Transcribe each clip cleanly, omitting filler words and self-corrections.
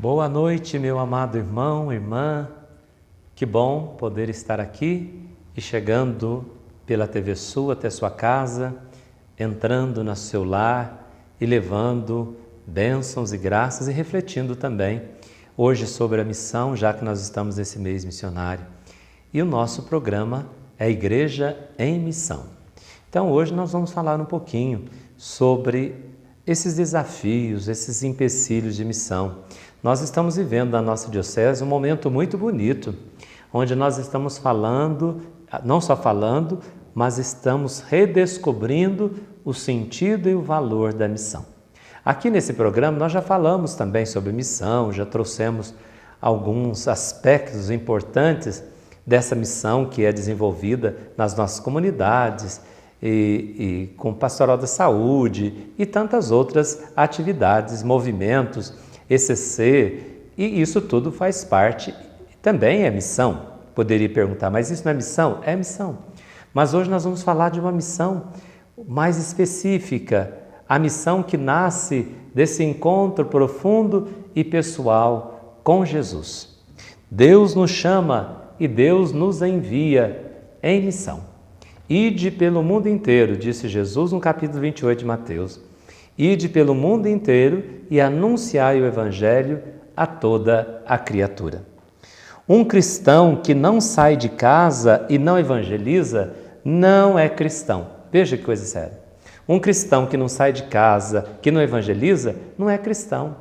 Boa noite, meu amado irmão, irmã. Que bom poder estar aqui e chegando pela TV Sul até sua casa, entrando no seu lar e levando bênçãos e graças e refletindo também hoje sobre a missão, já que nós estamos nesse mês missionário. E o nosso programa é Igreja em Missão. Então hoje nós vamos falar um pouquinho sobre esses desafios, esses empecilhos de missão. Nós estamos vivendo na nossa diocese um momento muito bonito, onde nós estamos falando, não só falando, mas estamos redescobrindo o sentido e o valor da missão. Aqui nesse programa nós já falamos também sobre missão, já trouxemos alguns aspectos importantes dessa missão que é desenvolvida nas nossas comunidades e com o Pastoral da Saúde e tantas outras atividades, movimentos, ECC, e isso tudo faz parte, também é missão. Poderia perguntar, mas isso não é missão? É missão. Mas hoje nós vamos falar de uma missão mais específica, a missão que nasce desse encontro profundo e pessoal com Jesus. Deus nos chama e Deus nos envia em missão. Ide pelo mundo inteiro, disse Jesus no capítulo 28 de Mateus. Ide pelo mundo inteiro e anunciai o Evangelho a toda a criatura. Um cristão que não sai de casa e não evangeliza não é cristão. Veja que coisa séria. Um cristão que não sai de casa, que não evangeliza, não é cristão.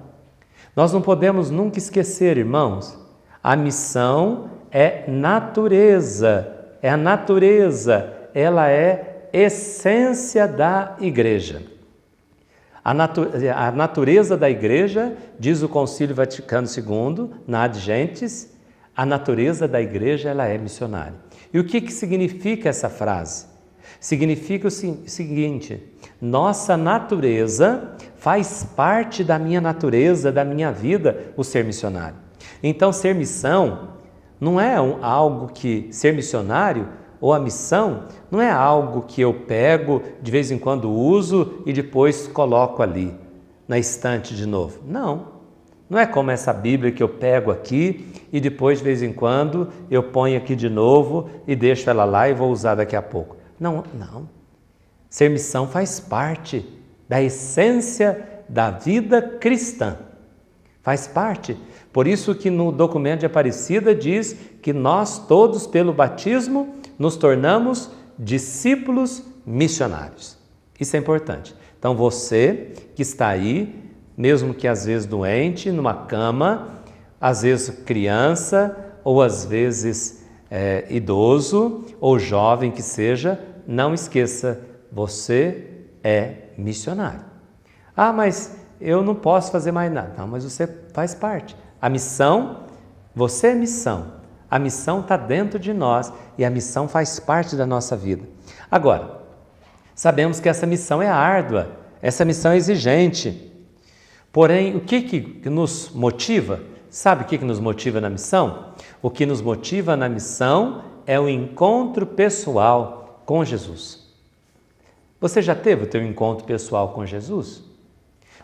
Nós não podemos nunca esquecer, irmãos, a missão é natureza, ela é essência da igreja. A natureza da igreja, diz o Concílio Vaticano II, na Ad Gentes, a natureza da igreja ela é missionária. E o que significa essa frase? Significa o seguinte: nossa natureza faz parte da minha natureza, da minha vida, o ser missionário. Então, ser missão não é algo que ser missionário ou a missão não é algo que eu pego, de vez em quando uso e depois coloco ali na estante de novo. Não é como essa Bíblia que eu pego aqui e depois, de vez em quando, eu ponho aqui de novo e deixo ela lá e vou usar daqui a pouco. Não. Ser missão faz parte da essência da vida cristã. Faz parte. Por isso que no documento de Aparecida diz que nós todos, pelo batismo, nos tornamos discípulos missionários. Isso é importante. Então você que está aí, mesmo que às vezes doente, numa cama, às vezes criança, ou às vezes idoso, ou jovem que seja, não esqueça, você é missionário. Ah, mas eu não posso fazer mais nada. Não, mas você faz parte. A missão, você é missão. A missão está dentro de nós e a missão faz parte da nossa vida. Agora, sabemos que essa missão é árdua, essa missão é exigente. Porém, o que nos motiva? Sabe o que nos motiva na missão? O que nos motiva na missão é o encontro pessoal com Jesus. Você já teve o teu encontro pessoal com Jesus?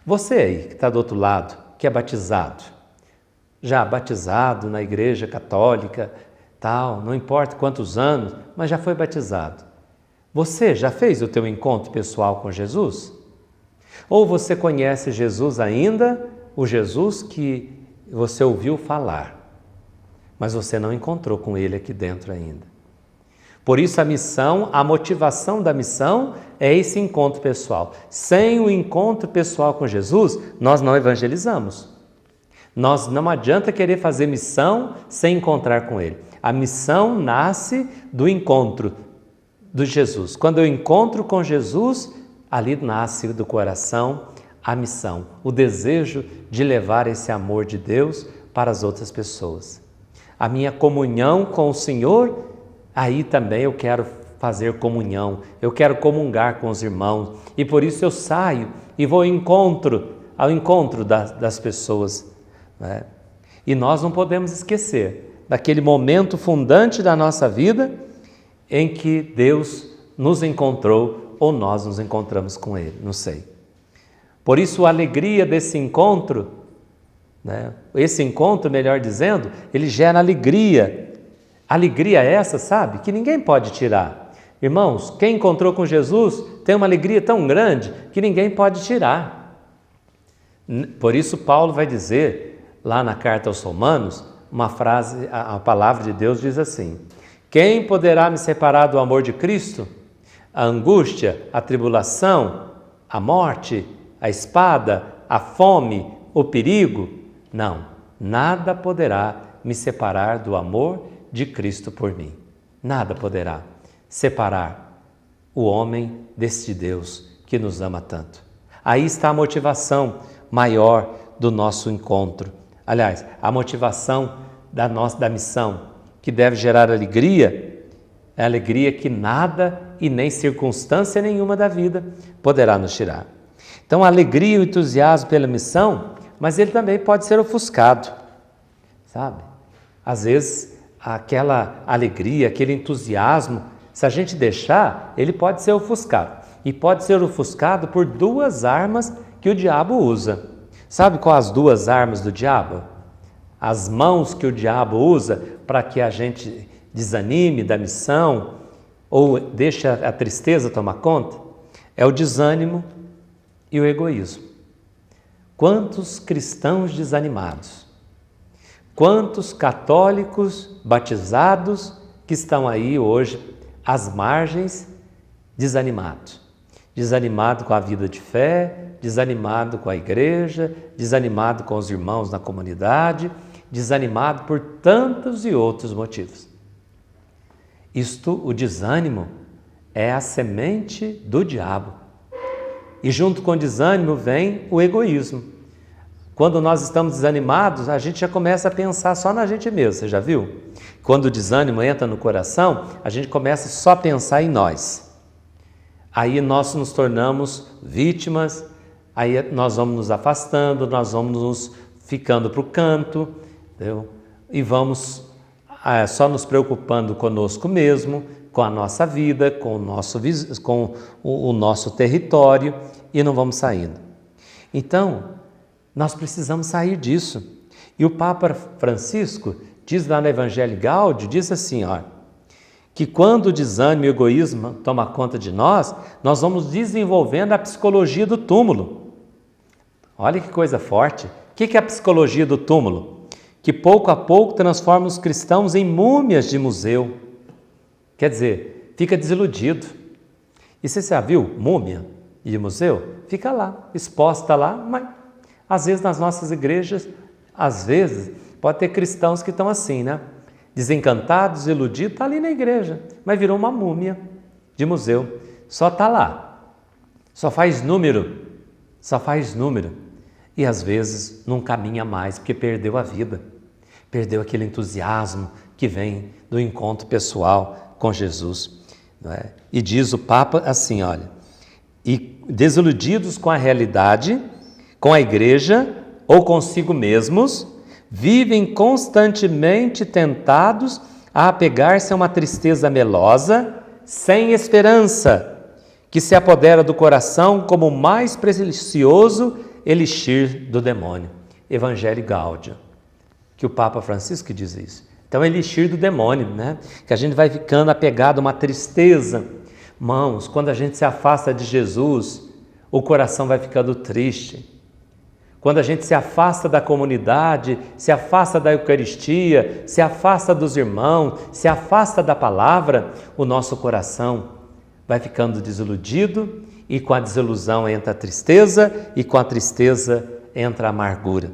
Você aí que está do outro lado, que é batizado, já batizado na igreja católica, tal, não importa quantos anos, mas já foi batizado. Você já fez o teu encontro pessoal com Jesus? Ou você conhece Jesus ainda, o Jesus que você ouviu falar, mas você não encontrou com ele aqui dentro ainda. Por isso a missão, a motivação da missão é esse encontro pessoal. Sem o encontro pessoal com Jesus, nós não evangelizamos. Não adianta querer fazer missão sem encontrar com Ele. A missão nasce do encontro de Jesus. Quando eu encontro com Jesus, ali nasce do coração a missão, o desejo de levar esse amor de Deus para as outras pessoas. A minha comunhão com o Senhor, aí também eu quero fazer comunhão, eu quero comungar com os irmãos e por isso eu saio e vou ao encontro das pessoas. E nós não podemos esquecer daquele momento fundante da nossa vida em que Deus nos encontrou ou nós nos encontramos com Ele, não sei. Por isso a alegria desse encontro né? Esse encontro, melhor dizendo, ele gera alegria. Alegria essa, sabe, que ninguém pode tirar. Irmãos, quem encontrou com Jesus tem uma alegria tão grande que ninguém pode tirar. Por isso Paulo vai dizer, lá na carta aos Romanos, uma frase, a palavra de Deus diz assim: quem poderá me separar do amor de Cristo? A angústia, a tribulação, a morte, a espada, a fome, o perigo? Não, nada poderá me separar do amor de Cristo por mim. Nada poderá separar o homem deste Deus que nos ama tanto. Aí está a motivação maior do nosso encontro. Aliás, a motivação da missão, que deve gerar alegria, é alegria que nada e nem circunstância nenhuma da vida poderá nos tirar. Então, a alegria e o entusiasmo pela missão, mas ele também pode ser ofuscado, sabe? Às vezes, aquela alegria, aquele entusiasmo, se a gente deixar, ele pode ser ofuscado. E pode ser ofuscado por duas armas que o diabo usa. Sabe quais as duas armas do diabo? As mãos que o diabo usa para que a gente desanime da missão ou deixe a tristeza tomar conta, é o desânimo e o egoísmo. Quantos cristãos desanimados, quantos católicos batizados que estão aí hoje às margens, desanimados. Desanimado com a vida de fé, desanimado com a igreja, desanimado com os irmãos na comunidade, desanimado por tantos e outros motivos. O desânimo é a semente do diabo. E junto com o desânimo vem o egoísmo. Quando nós estamos desanimados, a gente já começa a pensar só na gente mesmo, você já viu? Quando o desânimo entra no coração, a gente começa só a pensar em nós. Aí nós nos tornamos vítimas, aí nós vamos nos afastando, nós vamos nos ficando para o canto, entendeu? E vamos só nos preocupando conosco mesmo, com a nossa vida, com o nosso território, e não vamos saindo. Então, nós precisamos sair disso. E o Papa Francisco diz lá no Evangelho Gaudium, diz assim, ó, que quando o desânimo e o egoísmo tomam conta de nós, nós vamos desenvolvendo a psicologia do túmulo. Olha que coisa forte. O que é a psicologia do túmulo? Que pouco a pouco transforma os cristãos em múmias de museu. Quer dizer, fica desiludido. E você já viu múmia de museu? Fica lá, exposta lá, mas às vezes nas nossas igrejas, às vezes pode ter cristãos que estão assim, né? Desencantados, iludidos, está ali na igreja, mas virou uma múmia de museu. Só está lá, só faz número. E às vezes não caminha mais, porque perdeu a vida, perdeu aquele entusiasmo que vem do encontro pessoal com Jesus. Não é? E diz o Papa assim, olha, e desiludidos com a realidade, com a igreja ou consigo mesmos, vivem constantemente tentados a apegar-se a uma tristeza melosa, sem esperança, que se apodera do coração como o mais precioso elixir do demônio. Evangelho Gaudium, que o Papa Francisco diz isso. Então, é elixir do demônio, né? Que a gente vai ficando apegado a uma tristeza. Irmãos, quando a gente se afasta de Jesus, o coração vai ficando triste. Quando a gente se afasta da comunidade, se afasta da Eucaristia, se afasta dos irmãos, se afasta da palavra, o nosso coração vai ficando desiludido e com a desilusão entra a tristeza e com a tristeza entra a amargura.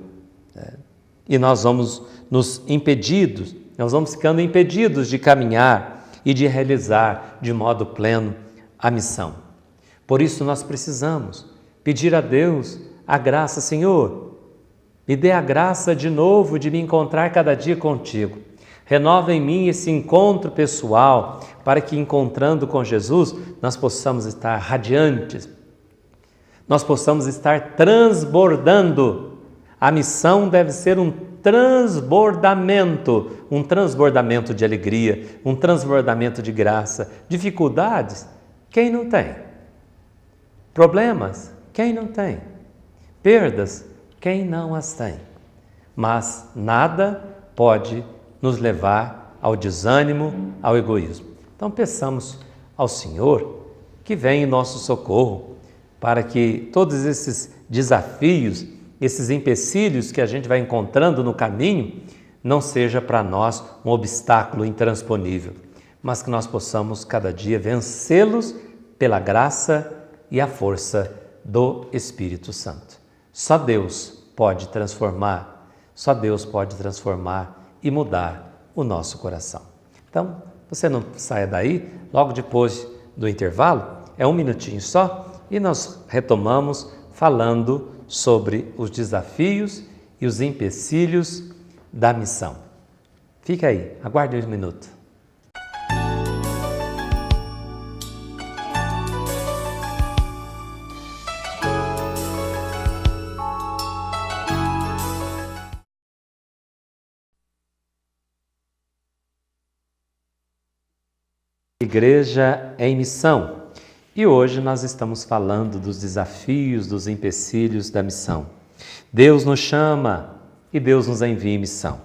E nós vamos ficando impedidos de caminhar e de realizar de modo pleno a missão. Por isso nós precisamos pedir a Deus a graça, Senhor, me dê a graça de novo de me encontrar cada dia contigo. Renova em mim esse encontro pessoal, para que encontrando com Jesus, nós possamos estar radiantes, nós possamos estar transbordando. A missão deve ser um transbordamento de alegria, um transbordamento de graça. Dificuldades? Quem não tem? Problemas? Quem não tem? Perdas? Quem não as tem? mas nada pode nos levar ao desânimo, ao egoísmo. Então peçamos ao Senhor que venha em nosso socorro para que todos esses desafios, esses empecilhos que a gente vai encontrando no caminho, não seja para nós um obstáculo intransponível, mas que nós possamos cada dia vencê-los pela graça e a força do Espírito Santo. Só Deus pode transformar, só Deus pode transformar e mudar o nosso coração. Então, você não saia daí, logo depois do intervalo, é 1 minutinho só, e nós retomamos falando sobre os desafios e os empecilhos da missão. Fica aí, aguarde 1 minuto. Igreja em Missão. E hoje nós estamos falando dos desafios, dos empecilhos da missão. Deus nos chama e Deus nos envia em missão.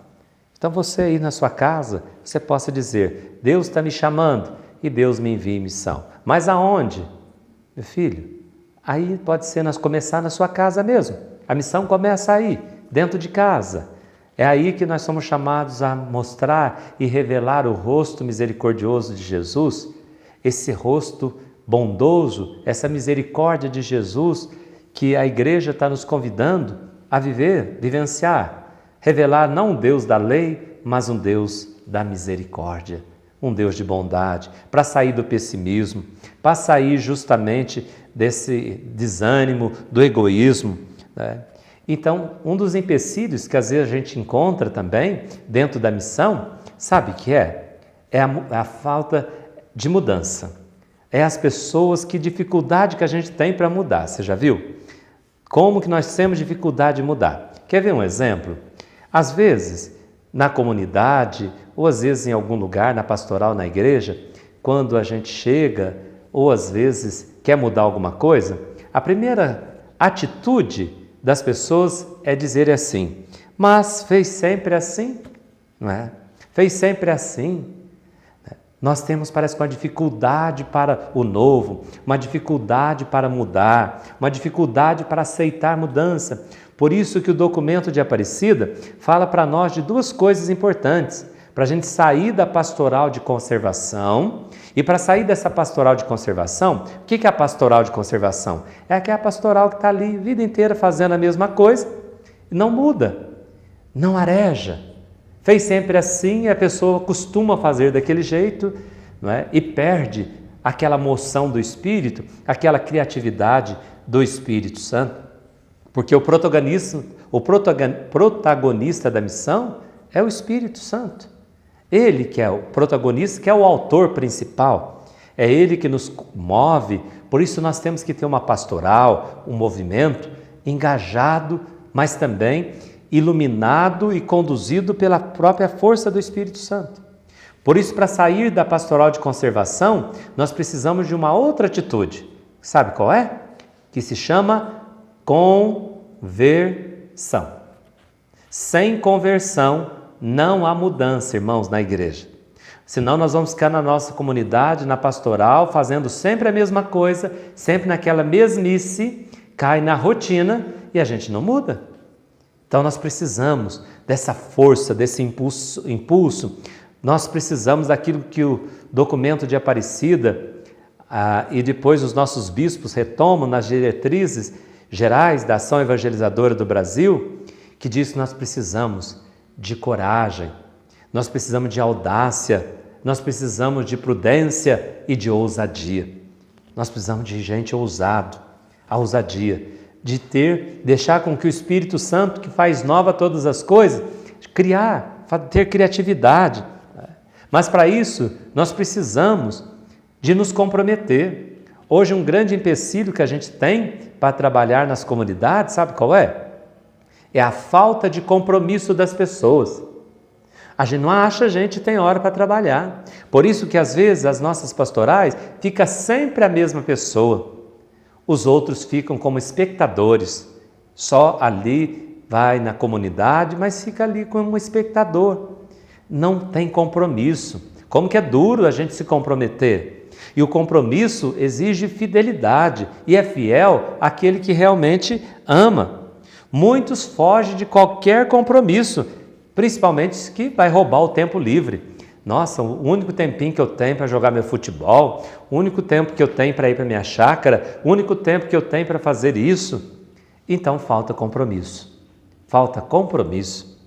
Então você aí na sua casa, você possa dizer, Deus está me chamando e Deus me envia em missão. Mas aonde? Meu filho, aí pode ser começar na sua casa mesmo. A missão começa aí, dentro de casa. É aí que nós somos chamados a mostrar e revelar o rosto misericordioso de Jesus, esse rosto bondoso, essa misericórdia de Jesus que a igreja está nos convidando a viver, vivenciar, revelar não um Deus da lei, mas um Deus da misericórdia, um Deus de bondade, para sair do pessimismo, para sair justamente desse desânimo, do egoísmo, né? Então, um dos empecilhos que às vezes a gente encontra também dentro da missão, sabe o que é? É a falta de mudança. É as pessoas, que dificuldade que a gente tem para mudar. Você já viu? Como que nós temos dificuldade de mudar? Quer ver um exemplo? Às vezes, na comunidade, ou às vezes em algum lugar, na pastoral, na igreja, quando a gente chega, ou às vezes quer mudar alguma coisa, a primeira atitude das pessoas é dizer assim, mas fez sempre assim, não é? Fez sempre assim. Nós temos, parece que uma dificuldade para o novo, uma dificuldade para mudar, uma dificuldade para aceitar mudança. Por isso que o documento de Aparecida fala para nós de 2 coisas importantes, para a gente sair da pastoral de conservação. E para sair dessa pastoral de conservação, o que é a pastoral de conservação? É aquela pastoral que está ali a vida inteira fazendo a mesma coisa e não muda, não areja. Fez sempre assim e a pessoa costuma fazer daquele jeito, não é? E perde aquela moção do Espírito, aquela criatividade do Espírito Santo. Porque o protagonista da missão é o Espírito Santo. Ele que é o protagonista, que é o autor principal, é Ele que nos move, por isso nós temos que ter uma pastoral, um movimento engajado, mas também iluminado e conduzido pela própria força do Espírito Santo. Por isso, para sair da pastoral de conservação, nós precisamos de uma outra atitude. Sabe qual é? Que se chama conversão. Sem conversão, não há mudança, irmãos, na igreja. Senão nós vamos ficar na nossa comunidade, na pastoral, fazendo sempre a mesma coisa, sempre naquela mesmice, cai na rotina e a gente não muda. Então nós precisamos dessa força, desse impulso. Nós precisamos daquilo que o documento de Aparecida e depois os nossos bispos retomam nas diretrizes gerais da ação evangelizadora do Brasil, que diz que nós precisamos de coragem, nós precisamos de audácia, nós precisamos de prudência e de ousadia. Nós precisamos de gente ousado, a ousadia, de deixar com que o Espírito Santo, que faz nova todas as coisas, ter criatividade. Mas para isso, nós precisamos de nos comprometer. Hoje um grande empecilho que a gente tem para trabalhar nas comunidades, sabe qual é? É a falta de compromisso das pessoas. A gente não acha, a gente tem hora para trabalhar. Por isso que às vezes as nossas pastorais fica sempre a mesma pessoa. Os outros ficam como espectadores, só ali vai na comunidade, mas fica ali como um espectador. Não tem compromisso. Como que é duro a gente se comprometer? E o compromisso exige fidelidade, e é fiel àquele que realmente ama. Muitos fogem de qualquer compromisso, principalmente que vai roubar o tempo livre. Nossa, o único tempinho que eu tenho para jogar meu futebol, o único tempo que eu tenho para ir para minha chácara, o único tempo que eu tenho para fazer isso. Então falta compromisso. Falta compromisso.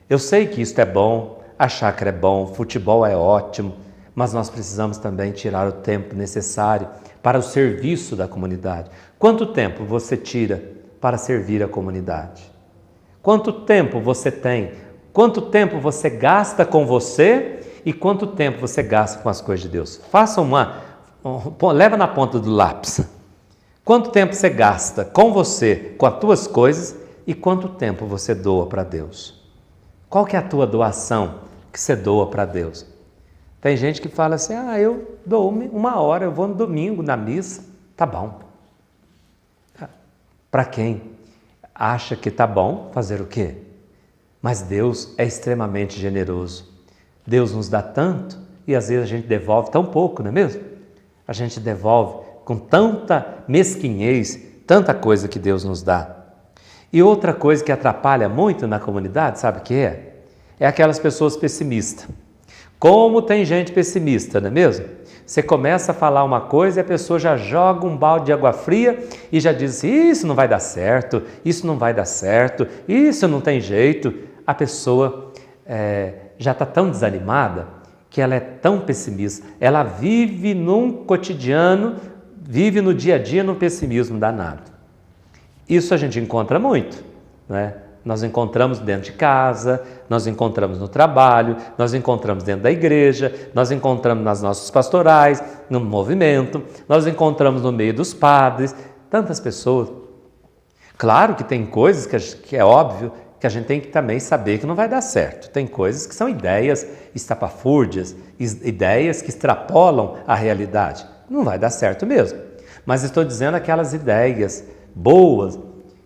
Eu sei que isso é bom, a chácara é bom, o futebol é ótimo, mas nós precisamos também tirar o tempo necessário para o serviço da comunidade. Quanto tempo você tira para servir a comunidade? Quanto tempo você tem? Quanto tempo você gasta com você e quanto tempo você gasta com as coisas de Deus? Faça leva na ponta do lápis. Quanto tempo você gasta com você, com as tuas coisas e quanto tempo você doa para Deus? Qual que é a tua doação que você doa para Deus? Tem gente que fala assim, eu dou 1 hora, eu vou no domingo na missa, tá bom. Para quem acha que tá bom, fazer o quê? Mas Deus é extremamente generoso. Deus nos dá tanto e às vezes a gente devolve tão pouco, não é mesmo? A gente devolve com tanta mesquinhez, tanta coisa que Deus nos dá. E outra coisa que atrapalha muito na comunidade, sabe o que é? É aquelas pessoas pessimistas. Como tem gente pessimista, não é mesmo? Você começa a falar uma coisa e a pessoa já joga um balde de água fria e já diz assim, isso não vai dar certo, isso não vai dar certo, isso não tem jeito. A pessoa já está tão desanimada que ela é tão pessimista. Ela vive num cotidiano, vive no dia a dia no pessimismo danado. Isso a gente encontra muito, né? Nós encontramos dentro de casa, nós encontramos no trabalho, nós encontramos dentro da igreja, nós encontramos nas nossas pastorais, no movimento, nós encontramos no meio dos padres, tantas pessoas. Claro que tem coisas que é óbvio que a gente tem que também saber que não vai dar certo. Tem coisas que são ideias estapafúrdias, ideias que extrapolam a realidade. Não vai dar certo mesmo. Mas estou dizendo aquelas ideias boas,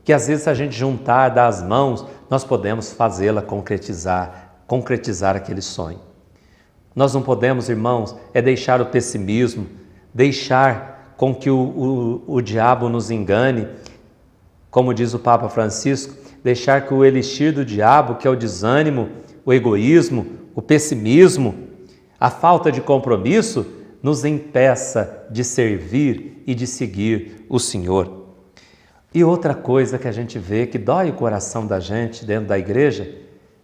que às vezes se a gente juntar, dar as mãos, nós podemos fazê-la concretizar aquele sonho. Nós não podemos, irmãos, deixar o pessimismo, deixar com que o diabo nos engane, como diz o Papa Francisco, deixar que o elixir do diabo, que é o desânimo, o egoísmo, o pessimismo, a falta de compromisso, nos impeça de servir e de seguir o Senhor. E outra coisa que a gente vê que dói o coração da gente dentro da igreja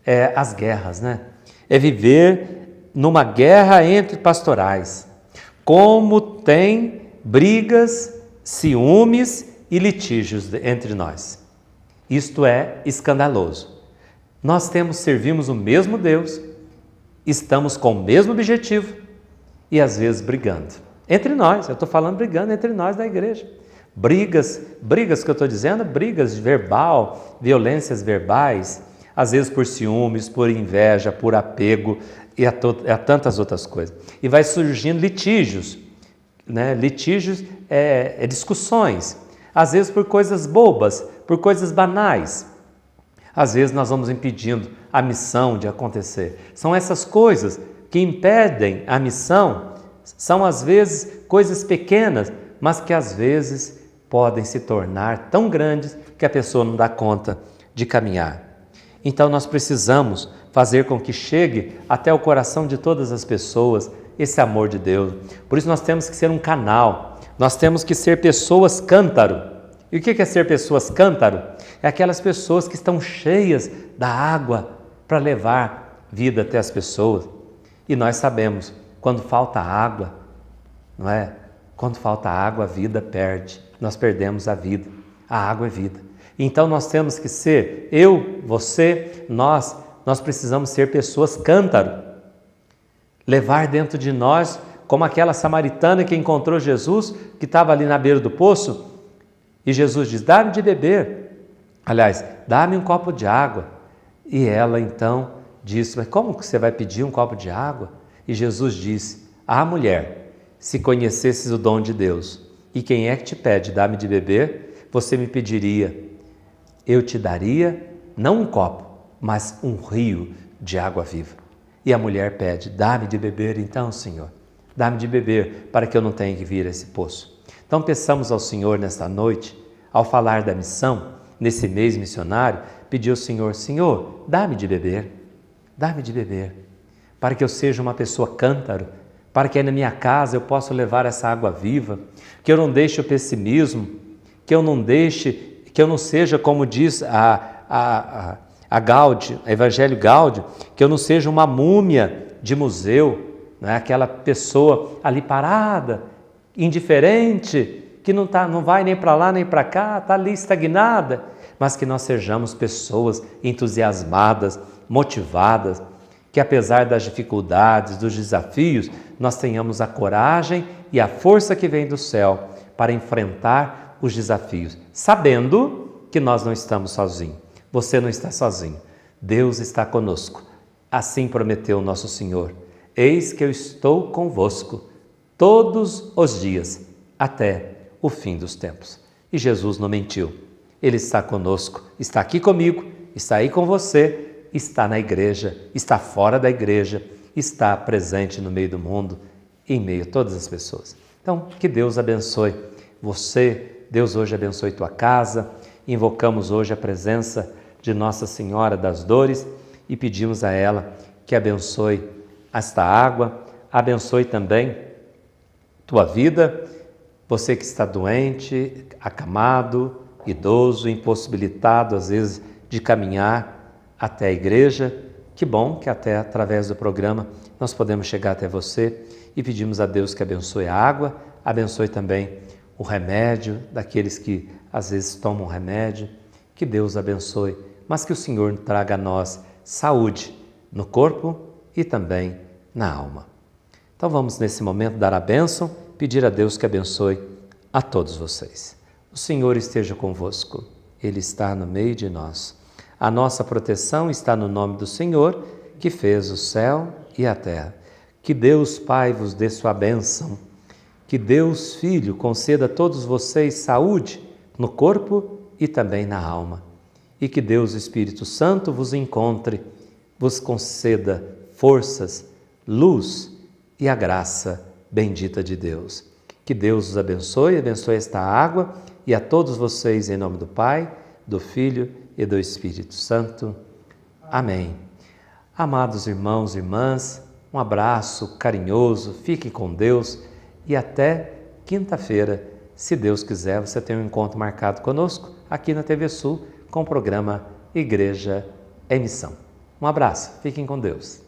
é as guerras, né? É viver numa guerra entre pastorais. Como tem brigas, ciúmes e litígios entre nós. Isto é escandaloso. Nós servimos o mesmo Deus, estamos com o mesmo objetivo e às vezes brigando. Entre nós, eu estou falando brigando entre nós da igreja. Brigas que eu estou dizendo, brigas verbal, violências verbais, às vezes por ciúmes, por inveja, por apego e a tantas outras coisas. E vai surgindo litígios, né? Litígios discussões, às vezes por coisas bobas, por coisas banais. Às vezes nós vamos impedindo a missão de acontecer. São essas coisas que impedem a missão, são às vezes coisas pequenas, mas que às vezes podem se tornar tão grandes que a pessoa não dá conta de caminhar. Então nós precisamos fazer com que chegue até o coração de todas as pessoas esse amor de Deus. Por isso nós temos que ser um canal, nós temos que ser pessoas cântaro. E o que é ser pessoas cântaro? É aquelas pessoas que estão cheias da água para levar vida até as pessoas. E nós sabemos, quando falta água, não é? Quando falta água, a vida perde. Nós perdemos a vida. A água é vida. Então nós temos que ser, eu, você, nós precisamos ser pessoas cântaro. Levar dentro de nós, como aquela samaritana que encontrou Jesus, que estava ali na beira do poço, e Jesus diz, dá-me de beber. Aliás, dá-me um copo de água. E ela então disse, mas como que você vai pedir um copo de água? E Jesus disse, mulher, se conhecesses o dom de Deus, e quem é que te pede, dá-me de beber, você me pediria, eu te daria não um copo, mas um rio de água viva. E a mulher pede: dá-me de beber então, Senhor. Dá-me de beber para que eu não tenha que vir a esse poço. Então peçamos ao Senhor nesta noite, ao falar da missão, nesse mês missionário, pedir ao Senhor: Senhor, dá-me de beber, para que eu seja uma pessoa cântaro, para que aí na minha casa eu possa levar essa água viva, que eu não deixe o pessimismo, que eu não seja, como diz a Evangelho Gáudio, que eu não seja uma múmia de museu, não é? Aquela pessoa ali parada, indiferente, que não vai nem para lá nem para cá, está ali estagnada, mas que nós sejamos pessoas entusiasmadas, motivadas, que apesar das dificuldades, dos desafios, nós tenhamos a coragem e a força que vem do céu para enfrentar os desafios, sabendo que nós não estamos sozinhos. Você não está sozinho. Deus está conosco. Assim prometeu nosso Senhor: eis que eu estou convosco todos os dias, até o fim dos tempos. E Jesus não mentiu. Ele está conosco, está aqui comigo, está aí com você, está na igreja, está fora da igreja, está presente no meio do mundo, em meio a todas as pessoas. Então, que Deus abençoe você, Deus hoje abençoe tua casa. Invocamos hoje a presença de Nossa Senhora das Dores e pedimos a ela que abençoe esta água, abençoe também tua vida, você que está doente, acamado, idoso, impossibilitado às vezes de caminhar até a igreja. Que bom que até através do programa nós podemos chegar até você e pedimos a Deus que abençoe a água, abençoe também o remédio daqueles que às vezes tomam remédio. Que Deus abençoe, mas que o Senhor traga a nós saúde no corpo e também na alma. Então vamos nesse momento dar a bênção, pedir a Deus que abençoe a todos vocês. O Senhor esteja convosco, Ele está no meio de nós. A nossa proteção está no nome do Senhor, que fez o céu e a terra. Que Deus Pai vos dê sua bênção. Que Deus Filho conceda a todos vocês saúde no corpo e também na alma. E que Deus Espírito Santo vos encontre, vos conceda forças, luz e a graça bendita de Deus. Que Deus os abençoe esta água e a todos vocês em nome do Pai, do Filho e do Espírito Santo. Amém. Amados irmãos e irmãs, um abraço carinhoso, fiquem com Deus e até quinta-feira, se Deus quiser, você tem um encontro marcado conosco aqui na TV Sul com o programa Igreja em Missão. Um abraço, fiquem com Deus.